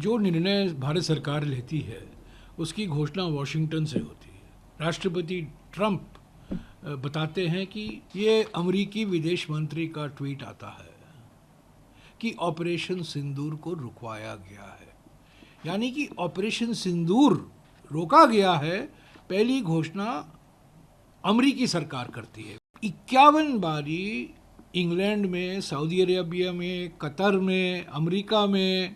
जो निर्णय भारत सरकार लेती है उसकी घोषणा वॉशिंगटन से होती है। राष्ट्रपति ट्रंप बताते हैं कि ये अमेरिकी विदेश मंत्री का ट्वीट आता है कि ऑपरेशन सिंदूर को रुकवाया गया है, यानी कि ऑपरेशन सिंदूर रोका गया है। पहली घोषणा अमेरिकी सरकार करती है। 51 बारी इंग्लैंड में, सऊदी अरेबिया में, कतर में, अमेरिका में,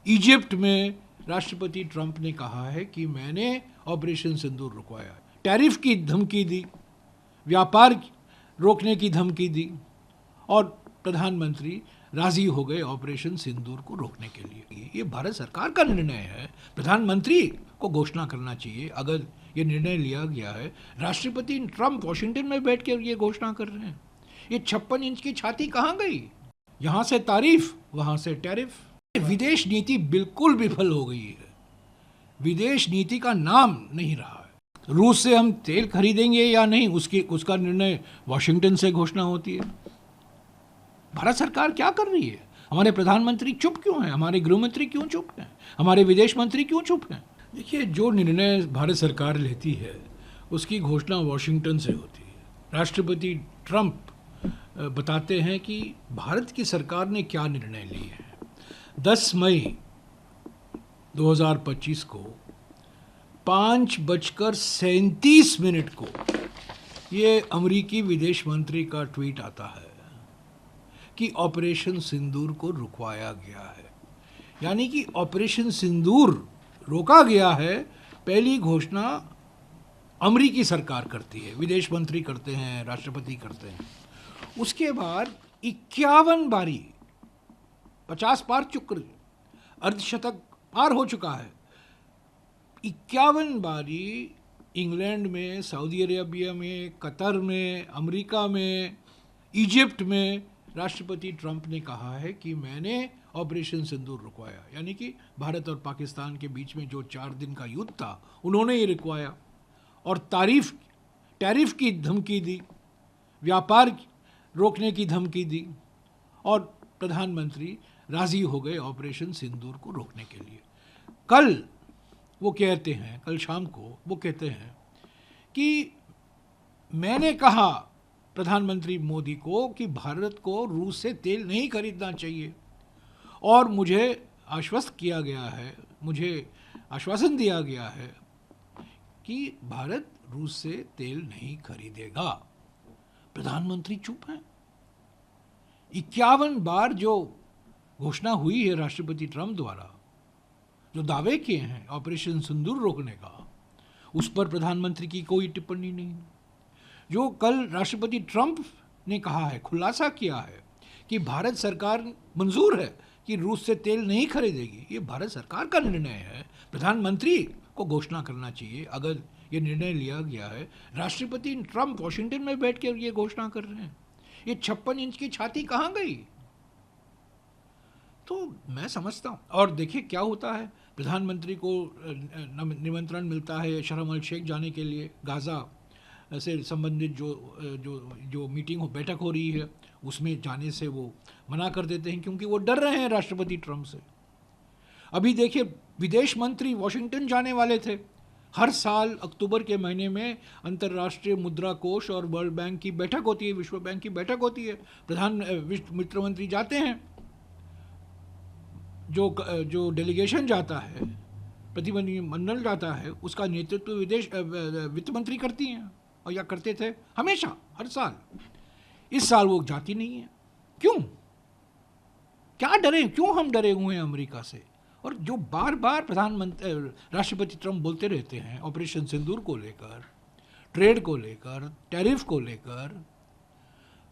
इजिप्ट में राष्ट्रपति ट्रंप ने कहा है कि मैंने ऑपरेशन सिंदूर रुकवाया। टैरिफ की धमकी दी, व्यापार रोकने की धमकी दी और प्रधानमंत्री राजी हो गए ऑपरेशन सिंदूर को रोकने के लिए। ये भारत सरकार का निर्णय है। प्रधानमंत्री को घोषणा करना चाहिए अगर ये निर्णय लिया गया है। राष्ट्रपति ट्रंप वॉशिंगटन में बैठ कर ये घोषणा कर रहे हैं। ये 56 इंच की छाती कहाँ गई? यहाँ से तारीफ, वहाँ से टैरिफ। विदेश नीति बिल्कुल विफल हो गई है। विदेश नीति का नाम नहीं रहा है। रूस से हम तेल खरीदेंगे या नहीं, उसका निर्णय वॉशिंगटन से घोषणा होती है। भारत सरकार क्या कर रही है? हमारे प्रधानमंत्री चुप क्यों हैं? हमारे गृहमंत्री क्यों चुप हैं? हमारे विदेश मंत्री क्यों चुप हैं? देखिए, जो निर्णय भारत सरकार लेती है उसकी घोषणा वॉशिंगटन से होती है। राष्ट्रपति ट्रंप बताते हैं कि भारत की सरकार ने क्या निर्णय लिए हैं। 10 मई 2025 को 5:37 को ये अमेरिकी विदेश मंत्री का ट्वीट आता है कि ऑपरेशन सिंदूर को रुकवाया गया है, यानी कि ऑपरेशन सिंदूर रोका गया है। पहली घोषणा अमेरिकी सरकार करती है, विदेश मंत्री करते हैं, राष्ट्रपति करते हैं। उसके बाद 51 बारी, 50 पार चुक्र, अर्धशतक पार हो चुका है। 51 बारी इंग्लैंड में, सऊदी अरेबिया में, कतर में, अमेरिका में, इजिप्ट में राष्ट्रपति ट्रंप ने कहा है कि मैंने ऑपरेशन सिंदूर रुकवाया, यानी कि भारत और पाकिस्तान के बीच में जो 4 दिन का युद्ध था उन्होंने ये रुकवाया। और टैरिफ की धमकी दी, व्यापार रोकने की धमकी दी और प्रधानमंत्री राजी हो गए ऑपरेशन सिंदूर को रोकने के लिए। कल वो कहते हैं, कल शाम को वो कहते हैं कि मैंने कहा प्रधानमंत्री मोदी को कि भारत को रूस से तेल नहीं खरीदना चाहिए और मुझे आश्वस्त किया गया है, मुझे आश्वासन दिया गया है कि भारत रूस से तेल नहीं खरीदेगा। प्रधानमंत्री चुप हैं। 51 बार जो घोषणा हुई है राष्ट्रपति ट्रंप द्वारा, जो दावे किए हैं ऑपरेशन सिंदूर रोकने का, उस पर प्रधानमंत्री की कोई टिप्पणी नहीं। जो कल राष्ट्रपति ट्रंप ने कहा है, खुलासा किया है कि भारत सरकार मंजूर है कि रूस से तेल नहीं खरीदेगी, ये भारत सरकार का निर्णय है। प्रधानमंत्री को घोषणा करना चाहिए अगर ये निर्णय लिया गया है। राष्ट्रपति ट्रंप वॉशिंगटन में बैठ कर ये घोषणा कर रहे हैं। ये 56 इंच की छाती कहाँ गई? तो मैं समझता हूँ। और देखिए क्या होता है, प्रधानमंत्री को निमंत्रण मिलता है शर्म अल शेख जाने के लिए। गाज़ा से संबंधित जो मीटिंग हो, बैठक हो रही है, उसमें जाने से वो मना कर देते हैं क्योंकि वो डर रहे हैं राष्ट्रपति ट्रंप से। अभी देखिए, विदेश मंत्री वॉशिंगटन जाने वाले थे। हर साल अक्टूबर के महीने में अंतर्राष्ट्रीय मुद्रा कोष और वर्ल्ड बैंक की बैठक होती है, विश्व बैंक की बैठक होती है। विश्व मित्र मंत्री जाते हैं। जो डेलीगेशन जाता है, प्रतिनिधिमंडल जाता है, उसका नेतृत्व वित्त मंत्री करती हैं और या करते थे हमेशा, हर साल। इस साल वो जाती नहीं है। क्यों? क्या डरे? क्यों हम डरे हुए हैं अमेरिका से? और जो बार बार राष्ट्रपति ट्रंप बोलते रहते हैं ऑपरेशन सिंदूर को लेकर, ट्रेड को लेकर, टैरिफ को लेकर,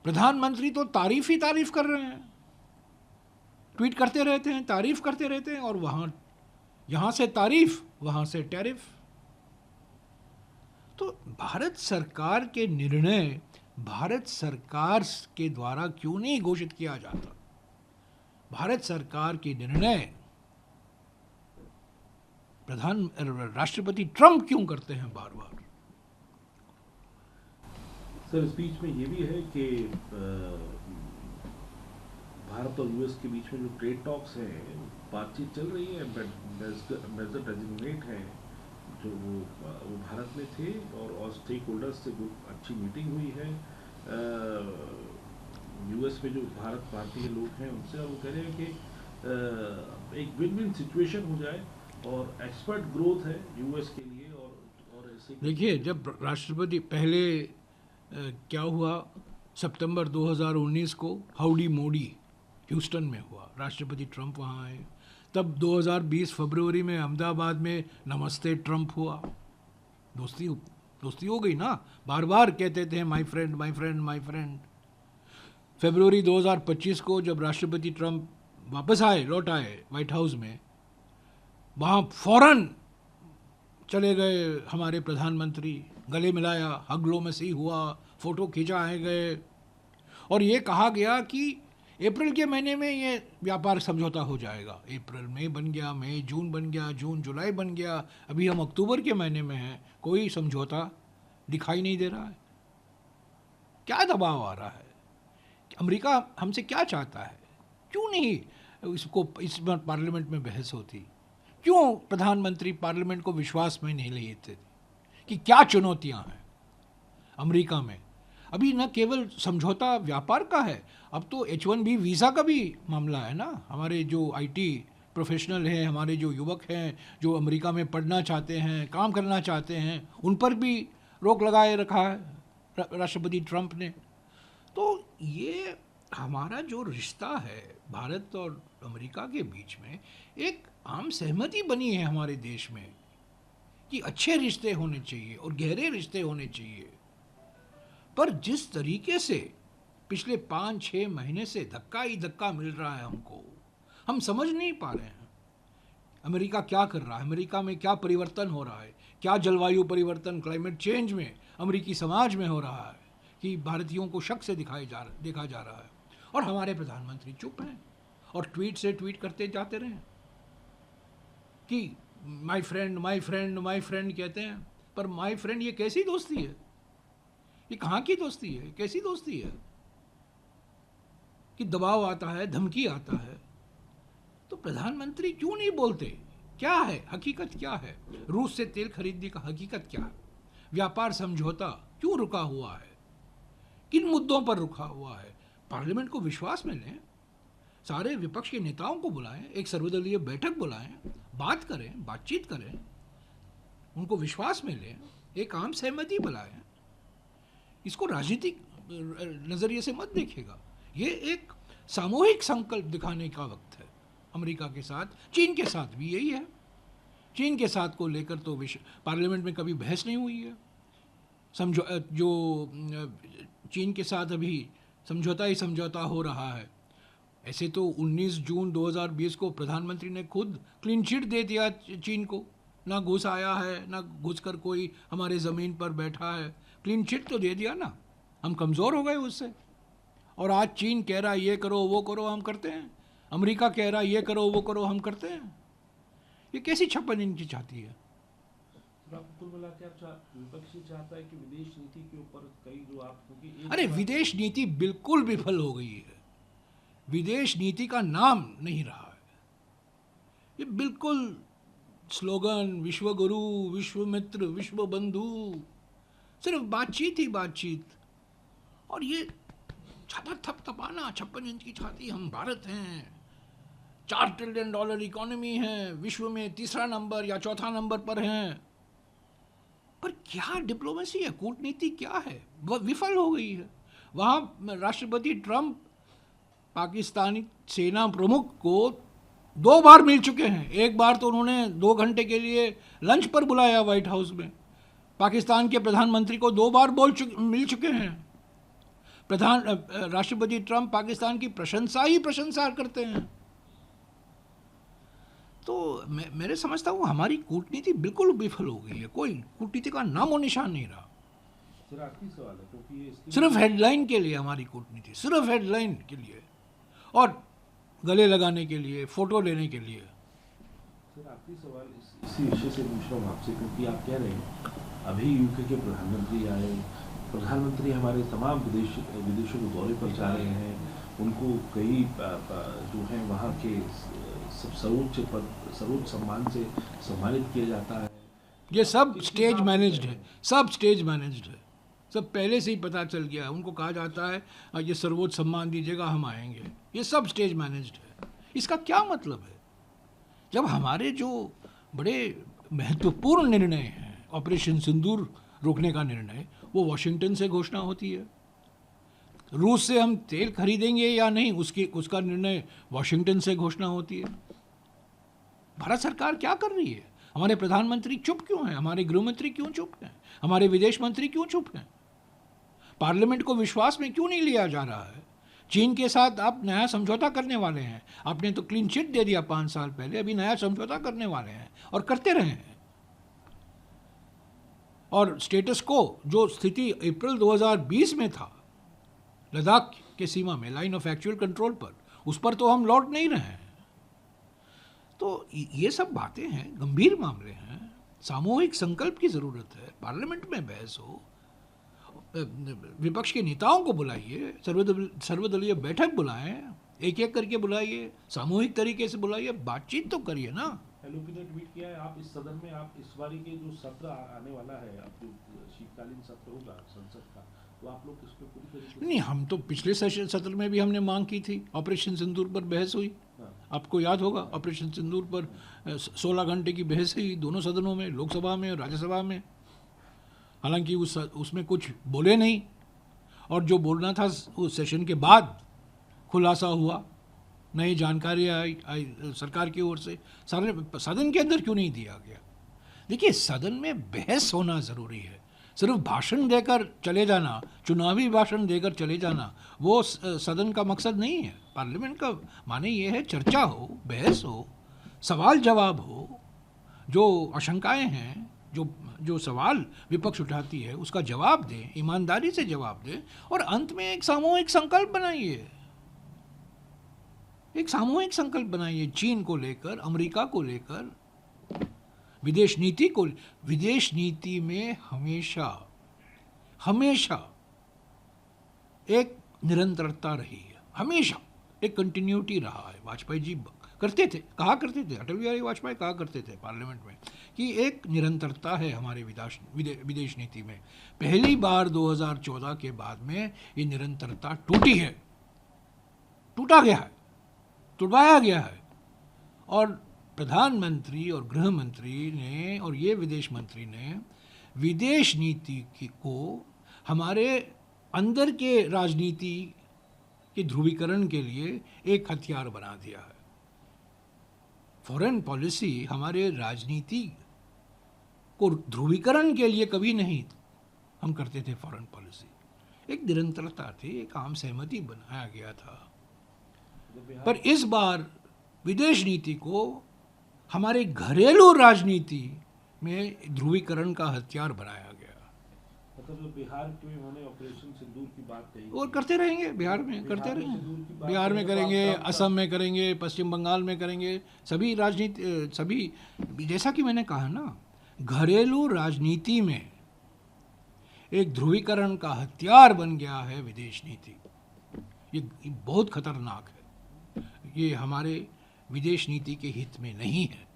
प्रधानमंत्री तो तारीफ ही तारीफ कर रहे हैं, ट्वीट करते रहते हैं, तारीफ करते रहते हैं, और यहाँ से तारीफ, वहाँ से टैरिफ। तो भारत सरकार के निर्णय भारत सरकार के द्वारा क्यों नहीं घोषित किया जाता? भारत सरकार के निर्णय राष्ट्रपति ट्रंप क्यों करते हैं बार बार? सर, इस बीच में ये भी है कि भारत और यूएस के बीच में जो ट्रेड टॉक्स हैं बातचीत चल रही है। एम्बेसडर डेजिग्नेट है जो वो भारत में थे और स्टेक होल्डर्स से बहुत अच्छी मीटिंग हुई है यूएस में जो भारत भारतीय लोग हैं उनसे, और वो कह रहे हैं कि एक विन विन सिचुएशन हो जाए और एक्सपर्ट ग्रोथ है यूएस के लिए। और ऐसे देखिए, जब राष्ट्रपति पहले क्या हुआ, सितंबर 2019 को हाउडी मोडी ह्यूस्टन में हुआ, राष्ट्रपति ट्रंप वहाँ आए। तब 2020 फरवरी में अहमदाबाद में नमस्ते ट्रंप हुआ। दोस्ती हो गई ना, बार बार कहते थे my friend my friend my friend. फरवरी 2025 को जब राष्ट्रपति ट्रंप वापस लौट आए व्हाइट हाउस में, वहाँ फौरन चले गए हमारे प्रधानमंत्री, गले मिलाया, हगलो में सी हुआ, फोटो खींचा आए गए, और ये कहा गया कि अप्रैल के महीने में ये व्यापार समझौता हो जाएगा। अप्रैल मई बन गया, मई जून बन गया, जून जुलाई बन गया, अभी हम अक्टूबर के महीने में हैं, कोई समझौता दिखाई नहीं दे रहा है। क्या दबाव आ रहा है? अमेरिका हमसे क्या चाहता है? क्यों नहीं इस बार पार्लियामेंट में बहस होती? क्यों प्रधानमंत्री पार्लियामेंट को विश्वास में नहीं लेते कि क्या चुनौतियां हैं अमेरिका में? अभी न केवल समझौता व्यापार का है, अब तो H1B वीज़ा का भी मामला है ना। हमारे जो आईटी प्रोफेशनल हैं, हमारे जो युवक हैं जो अमेरिका में पढ़ना चाहते हैं, काम करना चाहते हैं, उन पर भी रोक लगाए रखा है राष्ट्रपति ट्रंप ने। तो ये हमारा जो रिश्ता है भारत और अमेरिका के बीच में, एक आम सहमति बनी है हमारे देश में कि अच्छे रिश्ते होने चाहिए और गहरे रिश्ते होने चाहिए। पर जिस तरीके से पिछले 5-6 महीने से धक्का ही धक्का मिल रहा है हमको, हम समझ नहीं पा रहे हैं अमेरिका क्या कर रहा है, अमेरिका में क्या परिवर्तन हो रहा है, क्या जलवायु परिवर्तन, क्लाइमेट चेंज में अमेरिकी समाज में हो रहा है कि भारतीयों को शक से देखा जा रहा है। और हमारे प्रधानमंत्री चुप हैं और ट्वीट से ट्वीट करते जाते रहे कि my friend my friend my friend कहते हैं। पर माय फ्रेंड ये कैसी दोस्ती है? ये कहाँ की दोस्ती है? कैसी दोस्ती है कि दबाव आता है, धमकी आता है? तो प्रधानमंत्री क्यों नहीं बोलते? क्या है हकीकत? क्या है रूस से तेल खरीदने का हकीकत? क्या है व्यापार समझौता क्यों रुका हुआ है? किन मुद्दों पर रुका हुआ है? पार्लियामेंट को विश्वास में लें, सारे विपक्ष के नेताओं को बुलाएं, एक सर्वदलीय बैठक बुलाएं, बात करें, बातचीत करें, उनको विश्वास में लें, एक आम सहमति बुलाएं। इसको राजनीतिक नज़रिए से मत देखिएगा। ये एक सामूहिक संकल्प दिखाने का वक्त है। अमेरिका के साथ, चीन के साथ भी यही है। चीन के साथ को लेकर तो पार्लियामेंट में कभी बहस नहीं हुई है। जो चीन के साथ अभी समझौता ही समझौता हो रहा है। ऐसे तो 19 जून 2020 को प्रधानमंत्री ने खुद क्लीन चिट दे दिया चीन को, ना घुस आया है, ना घुस कर कोई हमारे ज़मीन पर बैठा है। क्लीन चिट तो दे दिया ना, हम कमज़ोर हो गए उससे। और आज चीन कह रहा है ये करो वो करो, हम करते हैं। अमेरिका कह रहा है ये करो वो करो, हम करते हैं। ये कैसी 56 इंच चाहती है? कुल मिला के विपक्ष चाहता है कि विदेश नीति के ऊपर कई जो आप होगी। अरे विदेश नीति बिल्कुल विफल हो गई है। विदेश नीति का नाम नहीं रहा है। ये बिल्कुल स्लोगन, विश्व गुरु, विश्व मित्र, विश्व बंधु, सिर्फ बातचीत ही बातचीत। और ये थपथपाना 56 इंच की छाती, हम भारत हैं, $4 ट्रिलियन इकोनॉमी है, विश्व में 3रा नंबर या 4था नंबर पर हैं। पर क्या डिप्लोमेसी है, कूटनीति क्या है? वह विफल हो गई है। वहाँ राष्ट्रपति ट्रंप पाकिस्तानी सेना प्रमुख को 2 बार मिल चुके हैं। एक बार तो उन्होंने 2 घंटे के लिए लंच पर बुलाया व्हाइट हाउस में। पाकिस्तान के प्रधानमंत्री को 2 बार मिल चुके हैं। राष्ट्रपति ट्रंप पाकिस्तान की प्रशंसा करते हैं। तो मेरे समझता हूँ हमारी कूटनीति बिल्कुल विफल हो गई है। कोई कूटनीति का नामो निशान नहीं रहा। सर आखिरी सवाल है, क्योंकि सिर्फ हेडलाइन के लिए हमारी कूटनीति, सिर्फ हेडलाइन के लिए और गले लगाने के लिए, फोटो लेने के लिए। सर आखिरी सवाल इसी विषय से पूछ रहा हूँ आपसे, क्योंकि आप कह रहे हैं अभी यूके के प्रधानमंत्री आए, प्रधानमंत्री हमारे तमाम विदेशों के दौरे पर जा रहे हैं, उनको कई जो हैं वहाँ के सब सर्वोच्च पद, सर्वोच्च सम्मान से सम्मानित किया जाता है। ये सब स्टेज मैनेज्ड है, सब स्टेज मैनेज्ड है, सब पहले से ही पता चल गया है। उनको कहा जाता है ये सर्वोच्च सम्मान दीजिएगा, हम आएंगे। ये सब स्टेज मैनेज्ड है। इसका क्या मतलब है? जब हमारे जो बड़े महत्वपूर्ण निर्णय हैं, ऑपरेशन सिंदूर रोकने का निर्णय, वो वॉशिंगटन से घोषणा होती है। रूस से हम तेल खरीदेंगे या नहीं, उसका निर्णय वॉशिंगटन से घोषणा होती है। भारत सरकार क्या कर रही है? हमारे प्रधानमंत्री चुप क्यों हैं? हमारे गृहमंत्री क्यों चुप हैं? हमारे विदेश मंत्री क्यों चुप हैं? पार्लियामेंट को विश्वास में क्यों नहीं लिया जा रहा है? चीन के साथ आप नया समझौता करने वाले हैं, आपने तो क्लीन चिट दे दिया 5 साल पहले, अभी नया समझौता करने वाले हैं और करते रहे हैं। और स्टेटस को, जो स्थिति अप्रैल 2020 में था लद्दाख के सीमा में, लाइन ऑफ एक्चुअल कंट्रोल पर, उस पर तो हम लौट नहीं रहे हैं। तो ये सब बातें हैं, गंभीर मामले हैं, सामूहिक संकल्प की ज़रूरत है। पार्लियामेंट में बहस हो, विपक्ष के नेताओं को बुलाइए, सर्वदलीय बैठक बुलाएं, एक एक करके बुलाइए, सामूहिक तरीके से बुलाइए, बातचीत तो करिए ना। एलओपी ने ट्वीट किया है, आप इस सदन में, आप इस बारी के जो सत्र आने वाला है, आप जो शीतकालीन सत्र होगा संसद का, तो आप लोग इसमें पूरी तरीके से नहीं, हम तो पिछले सत्र में भी हमने मांग की थी, ऑपरेशन सिंदूर पर बहस हुई। आपको याद होगा, ऑपरेशन सिंदूर पर 16 घंटे की बहस हुई दोनों सदनों में, लोकसभा में और राज्यसभा में। हालांकि उसमें कुछ बोले नहीं, और जो बोलना था उस सेशन के बाद खुलासा हुआ, नई जानकारी आई सरकार की ओर से। सदन के अंदर क्यों नहीं दिया गया? देखिए, सदन में बहस होना ज़रूरी है। सिर्फ भाषण देकर चले जाना, चुनावी भाषण देकर चले जाना, वो सदन का मकसद नहीं है। पार्लियामेंट का माने ये है चर्चा हो, बहस हो, सवाल जवाब हो, जो आशंकाएं हैं, जो सवाल विपक्ष उठाती है उसका जवाब दें, ईमानदारी से जवाब दें, और अंत में एक सामूहिक संकल्प बनाइए, एक सामूहिक संकल्प बनाइए। चीन को लेकर, अमेरिका को लेकर, विदेश नीति में हमेशा एक निरंतरता रही है, हमेशा एक कंटिन्यूटी रहा है। वाजपेयी जी कहा करते थे, अटल बिहारी वाजपेयी कहा करते थे पार्लियामेंट में कि एक निरंतरता है हमारे विदेश नीति में। पहली बार 2014 के बाद में ये निरंतरता टूटा गया है, तुड़वाया गया है। और प्रधानमंत्री और गृह मंत्री ने और ये विदेश मंत्री ने विदेश नीति को हमारे अंदर के राजनीति के ध्रुवीकरण के लिए एक हथियार बना दिया है। फॉरेन पॉलिसी हमारे राजनीति को ध्रुवीकरण के लिए कभी नहीं हम करते थे। फॉरेन पॉलिसी एक निरंतरता थी, एक आम सहमति बनाया गया था। पर इस बार विदेश नीति को हमारे घरेलू राजनीति में ध्रुवीकरण का हथियार बनाया गया। मतलब बिहार में उन्होंने ऑपरेशन सिंदूर की बात कही, और करते रहेंगे, बिहार में करते रहेंगे, बिहार में करेंगे, असम में करेंगे, पश्चिम बंगाल में करेंगे, सभी राजनीति, सभी, जैसा कि मैंने कहा ना, घरेलू राजनीति में एक ध्रुवीकरण का हथियार बन गया है विदेश नीति। ये बहुत खतरनाक है, ये हमारे विदेश नीति के हित में नहीं है।